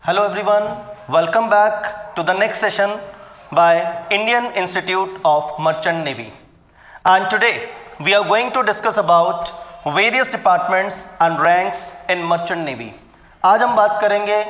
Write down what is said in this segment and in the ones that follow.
Hello everyone, welcome back to the next session by Indian Institute of Merchant Navy. And today we are going to discuss about various departments and ranks in Merchant Navy. आज हम बात करेंगे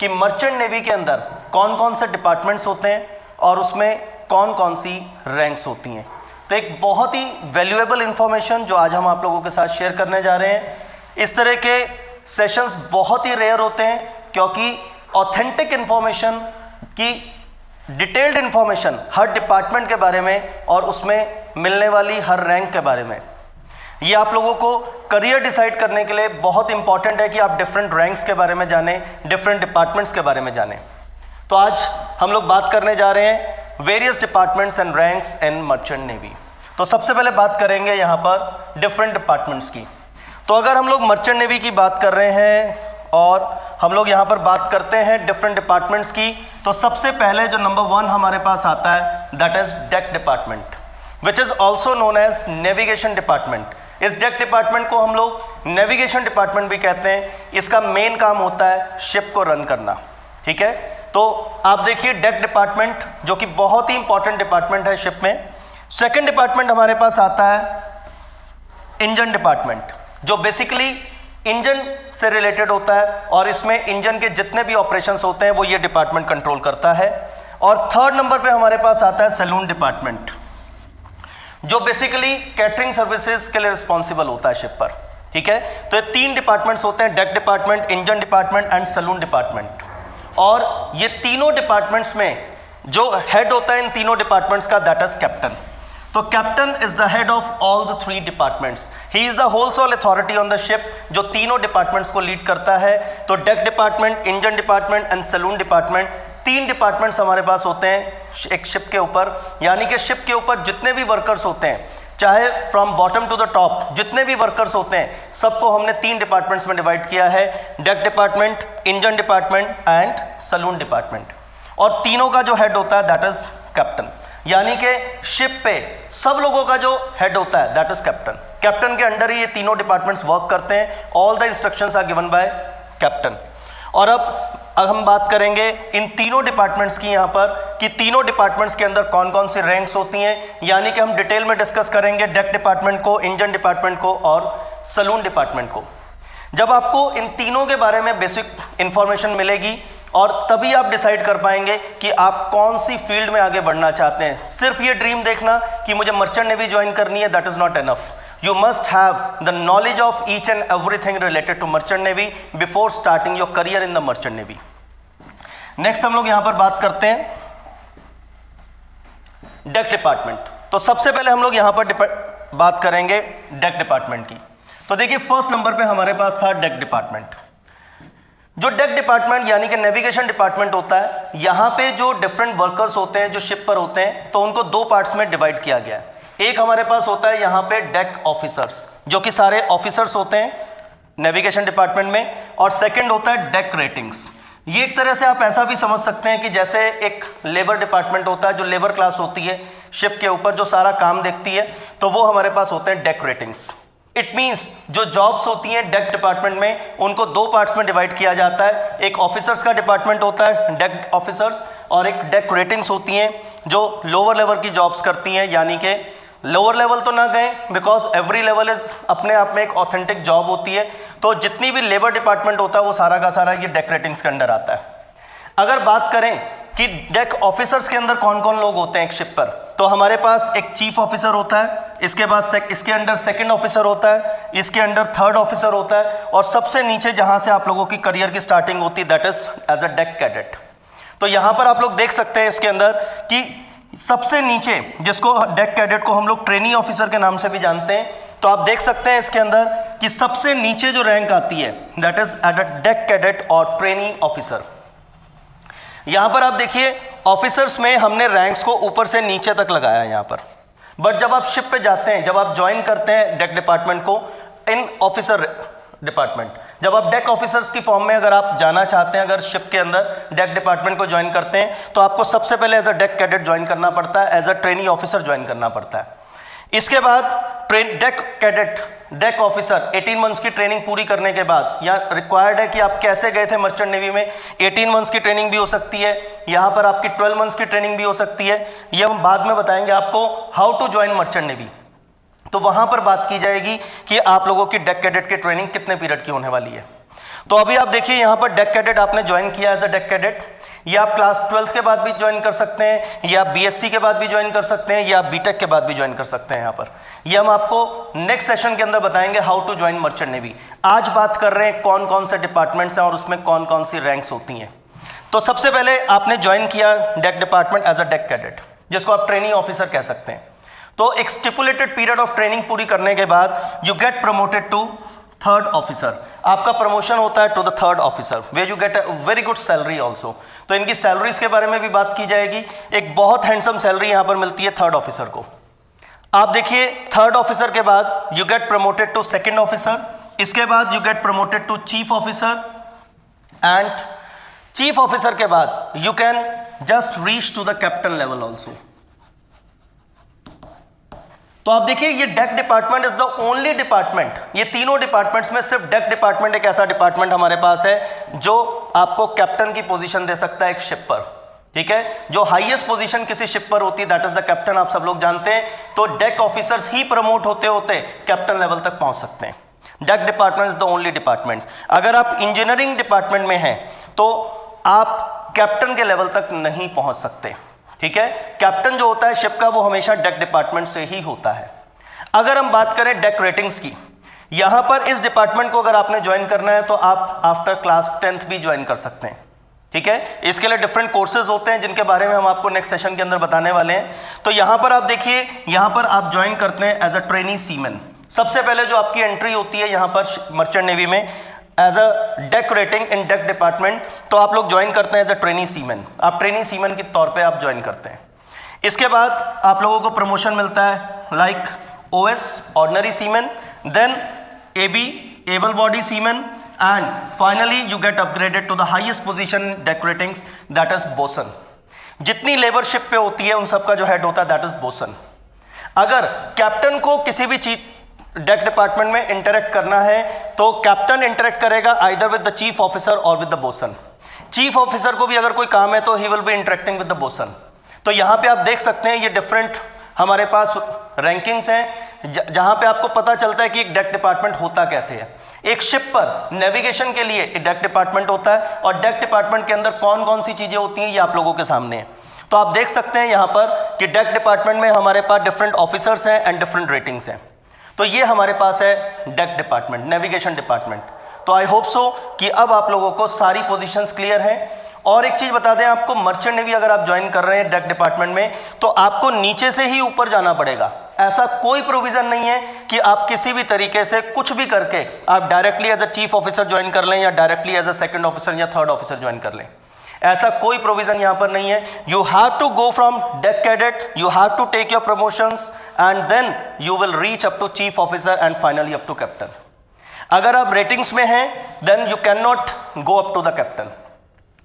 कि Merchant Navy के अंदर कौन कौन से डिपार्टमेंट्स होते हैं और उसमें कौन कौन सी रैंक्स होती हैं। तो एक बहुत ही वैल्यूएबल इंफॉर्मेशन जो आज हम आप लोगों के साथ शेयर करने जा रहे हैं। इस तरह के सेशंस बहुत ही रेयर होते हैं क्योंकि ऑथेंटिक इंफॉर्मेशन की डिटेल्ड इंफॉर्मेशन हर डिपार्टमेंट के बारे में और उसमें मिलने वाली हर रैंक के बारे में, ये आप लोगों को करियर डिसाइड करने के लिए बहुत इंपॉर्टेंट है कि आप डिफरेंट रैंक्स के बारे में जानें, डिफरेंट डिपार्टमेंट्स के बारे में जानें। तो आज हम लोग बात करने जा रहे हैं various departments and ranks in merchant navy. तो सबसे पहले बात करेंगे यहाँ पर डिफरेंट डिपार्टमेंट्स की। तो अगर हम लोग मर्चेंट नेवी की बात कर रहे हैं और हम लोग यहाँ पर बात करते हैं डिफरेंट डिपार्टमेंट्स की, तो सबसे पहले जो नंबर 1 हमारे पास आता है that is deck department, which is also known as navigation department. इस डेक डिपार्टमेंट को हम लोग नेविगेशन डिपार्टमेंट भी कहते हैं। इसका मेन काम होता है शिप को रन करना, ठीक है। तो आप देखिए डेक डिपार्टमेंट जो कि बहुत ही इंपॉर्टेंट डिपार्टमेंट है शिप में। सेकेंड डिपार्टमेंट हमारे पास आता है इंजन डिपार्टमेंट, जो बेसिकली इंजन से रिलेटेड होता है और इसमें इंजन के जितने भी ऑपरेशंस होते हैं वो ये डिपार्टमेंट कंट्रोल करता है। और थर्ड नंबर पे हमारे पास आता है सैलून डिपार्टमेंट, जो बेसिकली कैटरिंग सर्विसेज के लिए रिस्पॉन्सिबल होता है शिप पर, ठीक है। तो ये 3 डिपार्टमेंट्स होते हैं, deck department, engine department and saloon department. और ये तीनों डिपार्टमेंट्स में जो हेड होता है इन तीनों डिपार्टमेंट्स का दैट इज कैप्टन। तो captain is the head of all the 3 departments. He is the whole sole authority on the ship, जो तीनों डिपार्टमेंट्स को लीड करता है। तो deck department, engine department and saloon department, 3 departments हमारे पास होते हैं एक शिप के ऊपर। यानी कि शिप के ऊपर जितने भी वर्कर्स होते हैं, चाहे from bottom to the top जितने भी वर्कर्स होते हैं, सबको हमने 3 डिपार्टमेंट्स में डिवाइड किया है, deck department, engine department and saloon department. और तीनों का जो हेड होता है दैट इज कैप्टन। यानी कि शिप पे सब लोगों का जो हेड होता है दैट इज कैप्टन। कैप्टन के अंडर ही ये तीनों डिपार्टमेंट्स वर्क करते हैं। All the instructions are given by captain. और अब हम बात करेंगे इन तीनों डिपार्टमेंट्स की यहाँ पर कि तीनों डिपार्टमेंट्स के अंदर कौन कौन सी रैंक्स होती हैं। यानी कि हम डिटेल में डिस्कस करेंगे डेक डिपार्टमेंट को, इंजन डिपार्टमेंट को और सैलून डिपार्टमेंट को। जब आपको इन तीनों के बारे में बेसिक इंफॉर्मेशन मिलेगी और तभी आप डिसाइड कर पाएंगे कि आप कौन सी फील्ड में आगे बढ़ना चाहते हैं। सिर्फ ये ड्रीम देखना कि मुझे मर्चेंट नेवी ज्वाइन करनी है, that is not enough. You must have the knowledge of each and everything related to merchant navy before starting your career in the merchant navy. Next हम लोग यहां पर बात करते हैं डेक डिपार्टमेंट। तो सबसे पहले हम लोग यहां पर बात करेंगे डेक डिपार्टमेंट की। तो देखिए फर्स्ट नंबर पे हमारे पास था डेक डिपार्टमेंट। जो डेक डिपार्टमेंट यानी कि नेविगेशन डिपार्टमेंट होता है, यहाँ पे जो डिफरेंट वर्कर्स होते हैं जो शिप पर होते हैं, तो उनको 2 पार्ट्स में डिवाइड किया गया है। एक हमारे पास होता है यहाँ पे डेक ऑफिसर्स, जो कि सारे ऑफिसर्स होते हैं नेविगेशन डिपार्टमेंट में। और सेकंड होता है डेक रेटिंग्स। ये एक तरह से आप ऐसा भी समझ सकते हैं कि जैसे एक लेबर डिपार्टमेंट होता है, जो लेबर क्लास होती है शिप के ऊपर जो सारा काम देखती है, तो वो हमारे पास होते हैं डेक रेटिंग्स। इट मीन्स जो जॉब्स होती हैं डेक डिपार्टमेंट में उनको 2 पार्ट्स में डिवाइड किया जाता है। एक ऑफिसर्स का डिपार्टमेंट होता है डेक ऑफिसर्स, और एक डेक रेटिंग्स होती हैं जो लोअर लेवल की जॉब्स करती हैं। यानी कि लोअर लेवल तो ना गए बिकॉज एवरी लेवल इज अपने आप में एक ऑथेंटिक जॉब होती है। तो जितनी भी लेबर डिपार्टमेंट होता है वो सारा का सारा ये डेक रेटिंग्स के अंडर आता है। अगर बात करें कि डेक ऑफिसर्स के अंदर कौन कौन लोग होते हैं एक शिप पर, तो हमारे पास एक चीफ ऑफिसर होता है, इसके बाद इसके अंडर सेकंड ऑफिसर होता है, इसके अंडर थर्ड ऑफिसर होता है, और सबसे नीचे जहां से आप लोगों की करियर की स्टार्टिंग होती है that is as a deck cadet. तो यहां पर आप लोग देख सकते हैं इसके अंदर कि सबसे नीचे, जिसको डेक कैडेट को हम लोग ट्रेनी ऑफिसर के नाम से भी जानते हैं, तो आप देख सकते हैं इसके अंदर कि सबसे नीचे जो रैंक आती है that is as a deck cadet और ट्रेनी ऑफिसर। यहां पर आप देखिए ऑफिसर्स में हमने रैंक्स को ऊपर से नीचे तक लगाया यहां पर। बट जब आप शिप पे जाते हैं, जब आप ज्वाइन करते हैं डेक डिपार्टमेंट को इन ऑफिसर डिपार्टमेंट, जब आप डेक ऑफिसर्स की फॉर्म में अगर आप जाना चाहते हैं, अगर शिप के अंदर डेक डिपार्टमेंट को ज्वाइन करते हैं, तो आपको सबसे पहले as a deck cadet join करना पड़ता है, as a trainee officer join करना पड़ता है। इसके बाद deck cadet, deck officer 18 months की ट्रेनिंग पूरी करने के बाद, यहाँ रिक्वायर्ड है कि आप कैसे गए थे मर्चेंट नेवी में। 18 मंथ्स की ट्रेनिंग भी हो सकती है, यहाँ पर आपकी 12 मंथ्स की ट्रेनिंग भी हो सकती है। ये हम बाद में बताएंगे आपको how to join merchant navy. तो वहां पर बात की जाएगी कि आप लोगों की डेक कैडेट की ट्रेनिंग कितने पीरियड की होने वाली है। तो अभी आप देखिए यहाँ पर डेक कैडेट आपने ज्वाइन किया एज अ डेक कैडेट। ये आप क्लास 12th के बाद भी ज्वाइन कर सकते हैं, या बीएससी के बाद भी ज्वाइन कर सकते हैं, या बीटेक के बाद भी ज्वाइन कर सकते हैं। यहाँ पर ये हम आपको नेक्स्ट सेशन के अंदर बताएंगे how to join merchant navy. आज बात कर रहे हैं कौन कौन से डिपार्टमेंट्स हैं और उसमें कौन कौन सी रैंक्स होती हैं। तो सबसे पहले आपने ज्वाइन किया deck department as a deck cadet, जिसको आप ट्रेनिंग ऑफिसर कह सकते हैं। तो एक स्टिपुलेटेड पीरियड ऑफ ट्रेनिंग पूरी करने के बाद you get promoted to third officer. आपका प्रमोशन होता है to the third officer, way you get a very good salary also. तो इनकी सैलरीज के बारे में भी बात की जाएगी। एक बहुत हैंडसम सैलरी यहां पर मिलती है थर्ड ऑफिसर को। आप देखिए थर्ड ऑफिसर के बाद you get promoted to second officer, इसके बाद you get promoted to chief officer, and chief officer के बाद you can just reach to the captain level also. तो आप देखिए ये deck department is the only department, ये तीनों डिपार्टमेंट्स में सिर्फ डेक डिपार्टमेंट एक ऐसा डिपार्टमेंट हमारे पास है जो आपको कैप्टन की पोजीशन दे सकता है एक शिप पर। ठीक है, जो हाईएस्ट पोजीशन किसी शिप पर होती है दैट इज द कैप्टन, आप सब लोग जानते हैं। तो डेक ऑफिसर्स ही प्रमोट होते होते कैप्टन लेवल तक पहुंच सकते हैं। Deck department is the only department. अगर आप इंजीनियरिंग डिपार्टमेंट में हैं तो आप कैप्टन के लेवल तक नहीं पहुंच सकते। ठीक है, कैप्टन जो होता है शिप का वो हमेशा डेक डिपार्टमेंट से ही होता है। अगर हम बात करें डेक रेटिंग्स की, यहां पर इस डिपार्टमेंट को अगर आपने ज्वाइन करना है तो आप आफ्टर क्लास 10th भी ज्वाइन कर सकते हैं। ठीक है, इसके लिए डिफरेंट कोर्सेज होते हैं जिनके बारे में हम आपको नेक्स्ट सेशन के अंदर बताने वाले हैं। तो यहां पर आप देखिए, यहां पर आप ज्वाइन करते हैं एज अ ट्रेनी सीमैन। सबसे पहले जो आपकी एंट्री होती है यहां पर मर्चेंट नेवी में as a deck rating in deck department, तो आप लोग ज्वाइन करते हैं एज अ ट्रेनी सीमैन। आप ट्रेनी सीमैन के तौर पे आप ज्वाइन करते हैं। इसके बाद आप लोगों को प्रमोशन मिलता है like OS ordinary seaman, then AB able body seaman, and finally you get upgraded to the highest position deck ratings that is bosun. जितनी लेबर शिप पे होती है उन सबका जो हेड होता है दैट इज बोसन। अगर कैप्टन को किसी भी चीज डेक डिपार्टमेंट में इंटरेक्ट करना है तो कैप्टन इंटरेक्ट करेगा either with the chief officer और with the bosun. Chief officer को भी अगर कोई काम है तो he will be interacting with the bosun. तो यहां पे आप देख सकते हैं ये डिफरेंट हमारे पास रैंकिंग्स हैं जहां पे आपको पता चलता है कि एक डेक डिपार्टमेंट होता कैसे है। एक शिप पर नेविगेशन के लिए एक डेक डिपार्टमेंट होता है और डेक डिपार्टमेंट के अंदर कौन कौन सी चीजें होती हैं ये आप लोगों के सामने है। तो आप देख सकते हैं यहां पर कि डेक डिपार्टमेंट में हमारे पास डिफरेंट ऑफिसर्स हैं एंड डिफरेंट रेटिंग्स हैं। तो ये हमारे पास है डेक डिपार्टमेंट, नेविगेशन डिपार्टमेंट। तो आई होप सो कि अब आप लोगों को सारी पोजीशंस क्लियर हैं। और एक चीज बता दें आपको, मर्चेंट नेवी अगर आप ज्वाइन कर रहे हैं डेक डिपार्टमेंट में तो आपको नीचे से ही ऊपर जाना पड़ेगा। ऐसा कोई प्रोविजन नहीं है कि आप किसी भी तरीके से कुछ भी करके आप directly as a chief officer join कर लें या directly as a second officer या थर्ड ऑफिसर ज्वाइन कर लें। ऐसा कोई प्रोविजन यहां पर नहीं है। You have to go from deck cadet, you have to take your promotions and then you will reach up to chief officer and finally up to captain. अगर आप रेटिंग्स में हैं then you can not go up to the captain.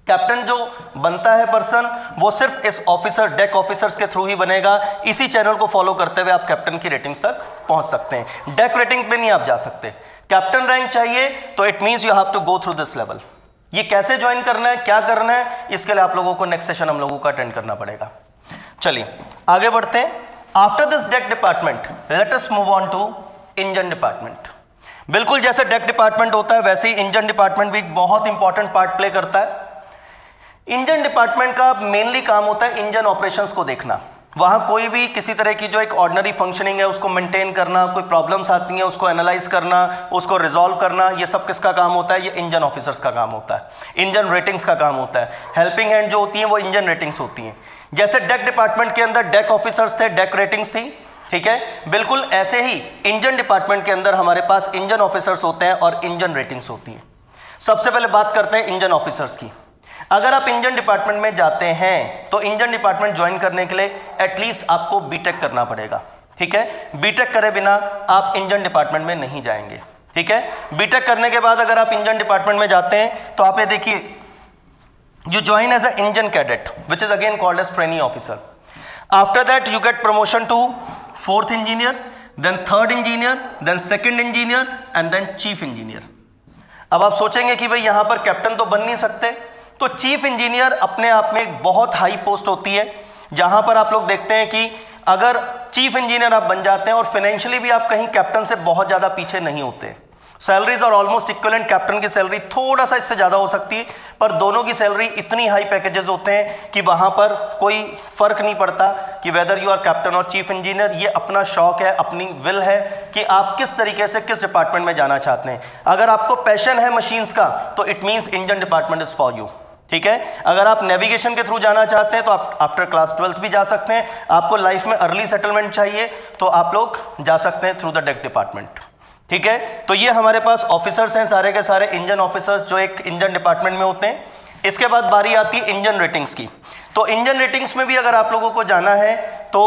Captain जो बनता है person वो सिर्फ इस ऑफिसर डेक ऑफिसर्स के थ्रू ही बनेगा। इसी चैनल को फॉलो करते हुए आप कैप्टन की रेटिंग्स तक पहुंच सकते हैं। डेक रेटिंग पे नहीं आप जा सकते। कैप्टन रैंक चाहिए तो it means you have to go through this level. ये कैसे ज्वाइन करना है, क्या करना है, इसके लिए आप लोगों को नेक्स्ट सेशन हम लोगों को अटेंड करना पड़ेगा। चलिए आगे बढ़ते हैं। After this deck department let us move on to engine department. बिल्कुल जैसे डेक डिपार्टमेंट होता है वैसे ही इंजन डिपार्टमेंट भी एक बहुत इंपॉर्टेंट पार्ट प्ले करता है। इंजन डिपार्टमेंट का मेनली काम होता है इंजन ऑपरेशंस को देखना। वहाँ कोई भी किसी तरह की जो एक ऑर्डिनरी फंक्शनिंग है उसको मेंटेन करना, कोई प्रॉब्लम्स आती हैं उसको एनालाइज करना, उसको रिजॉल्व करना, ये सब किसका काम होता है? ये इंजन ऑफिसर्स का काम होता है। इंजन रेटिंग्स का काम होता है। हेल्पिंग हैंड जो होती हैं वो इंजन रेटिंग्स होती हैं। जैसे डेक डिपार्टमेंट के अंदर डेक ऑफिसर्स थे, डेक रेटिंग्स थी, ठीक है, बिल्कुल ऐसे ही इंजन डिपार्टमेंट के अंदर हमारे पास इंजन ऑफिसर्स होते हैं और इंजन रेटिंग्स होती हैं। सबसे पहले बात करते हैं इंजन ऑफिसर्स की। अगर आप इंजन डिपार्टमेंट में जाते हैं तो इंजन डिपार्टमेंट ज्वाइन करने के लिए एटलीस्ट आपको बीटेक करना पड़ेगा, ठीक है। बीटेक करे बिना आप इंजन डिपार्टमेंट में नहीं जाएंगे, ठीक है। बीटेक करने के बाद अगर आप इंजन डिपार्टमेंट में जाते हैं तो आप ये देखिए, you join as a engine cadet which is again called as trainee officer. After that you get promotion to fourth engineer, then third engineer, then second engineer and then chief engineer. अब आप सोचेंगे कि भाई यहां पर captain तो बन नहीं सकते, तो चीफ इंजीनियर अपने आप में एक बहुत हाई पोस्ट होती है, जहां पर आप लोग देखते हैं कि अगर चीफ इंजीनियर आप बन जाते हैं और फाइनेंशियली भी आप कहीं कैप्टन से बहुत ज़्यादा पीछे नहीं होते। सैलरीज और ऑलमोस्ट इक्विवेलेंट, कैप्टन की सैलरी थोड़ा सा इससे ज़्यादा हो सकती है, पर दोनों की सैलरी इतनी हाई पैकेजेस होते हैं कि वहाँ पर कोई फ़र्क नहीं पड़ता कि वेदर यू आर कैप्टन और चीफ इंजीनियर। ये अपना शौक है, अपनी विल है कि आप किस तरीके से किस डिपार्टमेंट में जाना चाहते हैं। अगर आपको पैशन है मशीन्स का तो it means engine department is for you, ठीक है। अगर आप नेविगेशन के थ्रू जाना चाहते हैं तो आप आफ्टर क्लास 12th भी जा सकते हैं। आपको लाइफ में अर्ली सेटलमेंट चाहिए तो आप लोग जा सकते हैं थ्रू द डेक डिपार्टमेंट, ठीक है। तो ये हमारे पास ऑफिसर्स हैं, सारे के सारे इंजन ऑफिसर्स जो एक इंजन डिपार्टमेंट में होते हैं। इसके बाद बारी आती है इंजन रेटिंग्स की। तो इंजन रेटिंग्स में भी अगर आप लोगों को जाना है तो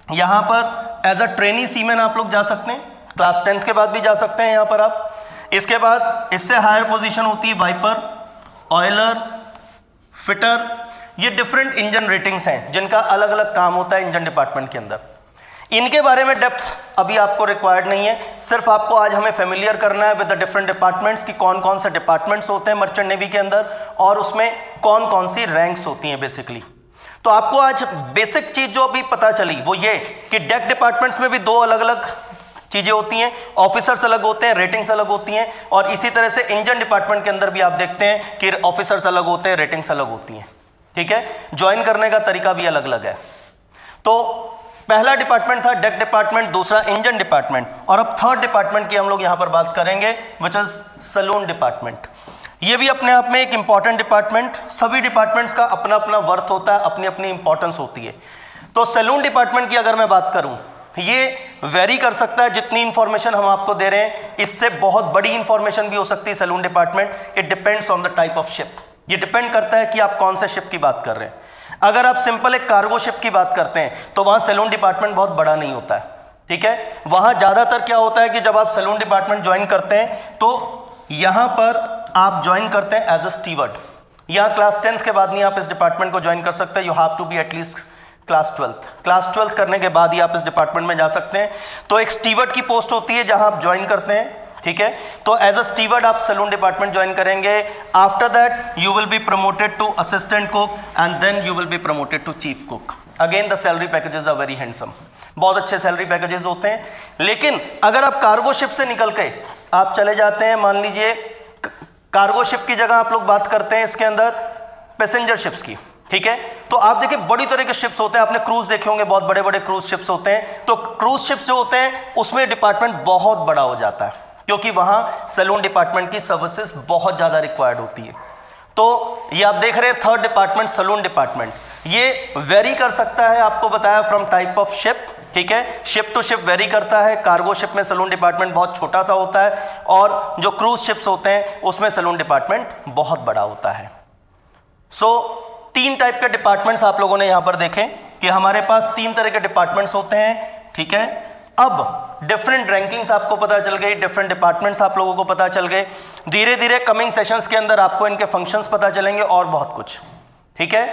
यहाँ पर एज अ ट्रेनी सीमैन आप लोग जा सकते हैं, क्लास 10th के बाद भी जा सकते हैं यहाँ पर आप। इसके बाद इससे हायर पोजीशन होती है वाइपर, ऑयलर, फिटर। ये डिफरेंट इंजन रेटिंग्स हैं जिनका अलग अलग काम होता है इंजन डिपार्टमेंट के अंदर। इनके बारे में डेप्थ अभी आपको रिक्वायर्ड नहीं है, सिर्फ आपको आज हमें फेमिलियर करना है विद द डिफरेंट डिपार्टमेंट्स कि कौन कौन से डिपार्टमेंट्स होते हैं मर्चेंट नेवी के अंदर और उसमें कौन कौन सी रैंक्स होती हैं बेसिकली। तो आपको आज बेसिक चीज जो अभी पता चली वो ये कि डेक डिपार्टमेंट्स में भी दो अलग अलग चीजें होती हैं, ऑफिसर्स अलग होते हैं, रेटिंग्स अलग होती हैं, और इसी तरह से इंजन डिपार्टमेंट के अंदर भी आप देखते हैं कि ऑफिसर्स अलग होते हैं, रेटिंग्स अलग होती हैं, ठीक है। ज्वाइन करने का तरीका भी अलग अलग है। तो पहला डिपार्टमेंट था डेक डिपार्टमेंट, दूसरा इंजन डिपार्टमेंट, और अब थर्ड डिपार्टमेंट की हम लोग यहां पर बात करेंगे विच इज सलून डिपार्टमेंट। ये भी अपने आप में एक इंपॉर्टेंट डिपार्टमेंट, सभी डिपार्टमेंट्स का अपना अपना वर्थ होता है, अपनी अपनी इंपॉर्टेंस होती है। तो सलून डिपार्टमेंट की अगर मैं बात करूं, ये वेरी कर सकता है, जितनी इंफॉर्मेशन हम आपको दे रहे हैं इससे बहुत बड़ी इंफॉर्मेशन भी हो सकती है saloon department. It depends on the type of ship, ये डिपेंड करता है कि आप कौन से शिप की बात कर रहे हैं। अगर आप सिंपल एक कार्गो शिप की बात करते हैं तो वहां सैलून डिपार्टमेंट बहुत बड़ा नहीं होता है, ठीक है। वहां ज्यादातर क्या होता है कि जब आप सैलून डिपार्टमेंट ज्वाइन करते हैं तो यहां पर आप ज्वाइन करते हैं एज अ स्टीवर्ड। यहां क्लास 10th के बाद नहीं आप इस डिपार्टमेंट को ज्वाइन कर सकते, you have to be at least class 12th। Class 12th करने के बाद ही आप इस डिपार्टमेंट में जा सकते हैं। तो एक स्टीवर्ड की पोस्ट होती है जहां आप ज्वाइन करते हैं, ठीक है। तो एज अ स्टीवर्ड आप सलून डिपार्टमेंट ज्वाइन करेंगे। After that you will be promoted to assistant cook and then you will be promoted to chief cook. Again the salary packages are very handsome, बहुत अच्छे salary packages होते हैं। लेकिन अगर आप cargo ship से निकल के आप चले जाते हैं, मान लीजिए कार्गो शिप की जगह आप लोग बात करते हैं इसके अंदर पैसेंजर शिप्स की, ठीक है। तो आप देखिए बड़ी तरह के शिप्स होते हैं, आपने क्रूज देखे होंगे, बहुत बड़े बड़े क्रूज शिप्स होते हैं। तो क्रूज शिप्स जो होते हैं उसमें डिपार्टमेंट बहुत बड़ा हो जाता है क्योंकि वहां सैलून डिपार्टमेंट की सर्विसेज बहुत ज्यादा रिक्वायर्ड होती है। तो ये आप देख रहे हैं थर्ड डिपार्टमेंट सैलून डिपार्टमेंट, ये वेरी कर सकता है, आपको बताया फ्रॉम टाइप ऑफ शिप, ठीक है। शिप टू शिप वेरी करता है। कार्गो शिप में सैलून डिपार्टमेंट बहुत छोटा सा होता है और जो क्रूज शिप्स होते हैं उसमें सैलून डिपार्टमेंट बहुत बड़ा होता है। सो 3 टाइप के डिपार्टमेंट्स आप लोगों ने यहां पर देखे कि हमारे पास 3 तरह के डिपार्टमेंट्स होते हैं, ठीक है। अब डिफरेंट रैंकिंग्स आपको पता चल गई, डिफरेंट डिपार्टमेंट्स आप लोगों को पता चल गए। धीरे धीरे कमिंग सेशंस के अंदर आपको इनके फंक्शंस पता चलेंगे और बहुत कुछ, ठीक है।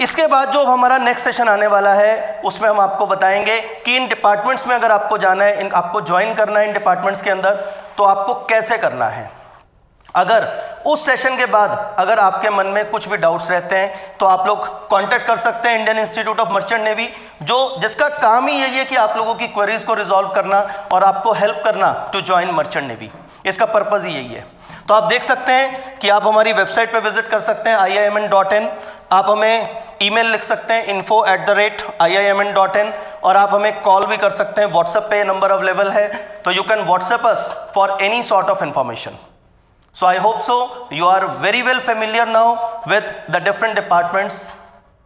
इसके बाद जो हमारा नेक्स्ट सेशन आने वाला है उसमें हम आपको बताएंगे कि इन डिपार्टमेंट्स में अगर आपको जाना है, आपको ज्वाइन करना है इन डिपार्टमेंट्स के अंदर, तो आपको कैसे करना है। अगर उस सेशन के बाद अगर आपके मन में कुछ भी डाउट्स रहते हैं तो आप लोग कांटेक्ट कर सकते हैं Indian institute of merchant navy, जिसका काम ही यही है कि आप लोगों की क्वेरीज को रिजॉल्व करना और आपको हेल्प करना टू ज्वाइन मर्चेंट नेवी। इसका पर्पज ही यही है। तो आप देख सकते हैं कि आप हमारी वेबसाइट पे विजिट कर सकते हैं IIMN.in, आप हमें ईमेल लिख सकते हैं info@iimn.in, और आप हमें कॉल भी कर सकते हैं, व्हाट्सएप पे नंबर अवेलेबल है, तो you can WhatsApp us for any sort of information. So I hope so you are very well familiar now with the different departments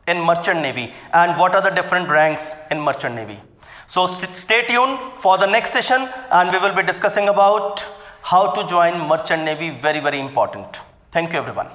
in Merchant Navy and what are the different ranks in Merchant Navy. So stay tuned for the next session and we will be discussing about how to join Merchant Navy, very important. Thank you everyone.